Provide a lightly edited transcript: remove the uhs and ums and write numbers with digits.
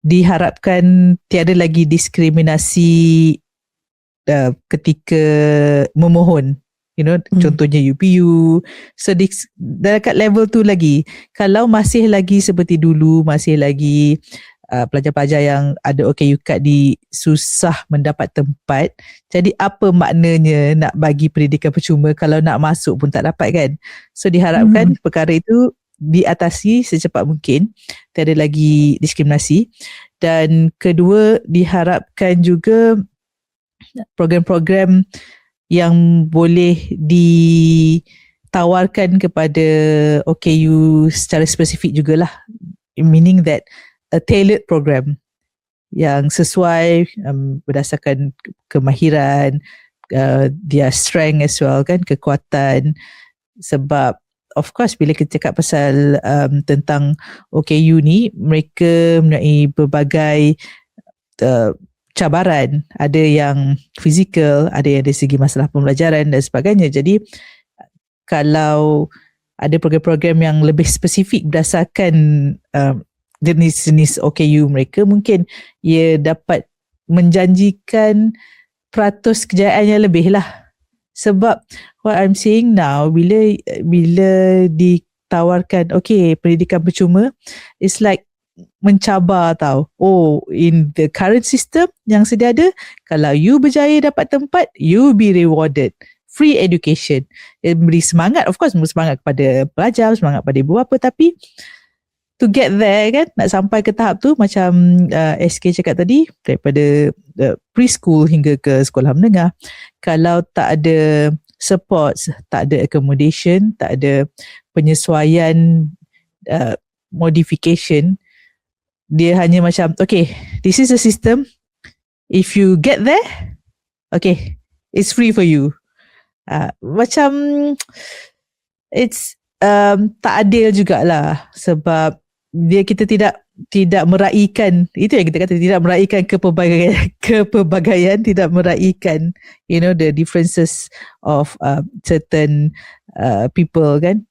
diharapkan tiada lagi diskriminasi ketika memohon, contohnya UPU. So dekat level tu lagi, kalau masih lagi seperti dulu, masih lagi pelajar-pelajar yang ada OKU card susah mendapat tempat, jadi apa maknanya nak bagi pendidikan percuma kalau nak masuk pun tak dapat kan. So diharapkan perkara itu diatasi secepat mungkin, tiada lagi diskriminasi. Dan kedua, diharapkan juga program-program yang boleh ditawarkan kepada OKU secara spesifik jugalah, meaning that a tailored program yang sesuai berdasarkan kemahiran, their strength as well kan, kekuatan. Sebab of course bila kita cakap pasal tentang OKU ni, mereka mempunyai berbagai cabaran, ada yang fizikal, ada yang dari segi masalah pembelajaran dan sebagainya. Jadi kalau ada program-program yang lebih spesifik berdasarkan jenis-jenis OKU mereka, mungkin ia dapat menjanjikan peratus kejayaan yang lebih lah. Sebab what I'm saying now, bila ditawarkan pendidikan percuma, it's like mencabar tau. In the current system yang sedia ada, kalau you berjaya dapat tempat, you be rewarded. Free education. Beri semangat, of course, semangat kepada pelajar, semangat pada ibu bapa, tapi to get there kan, nak sampai ke tahap tu, macam SK cakap tadi, daripada preschool hingga ke sekolah menengah, kalau tak ada support, tak ada accommodation, tak ada penyesuaian, modification, dia hanya macam this is a system, if you get there, it's free for you. Macam it's tak adil jugalah, sebab kita tidak meraihkan, itu yang kita kata, tidak meraihkan kepelbagaian, tidak meraihkan the differences of certain people kan.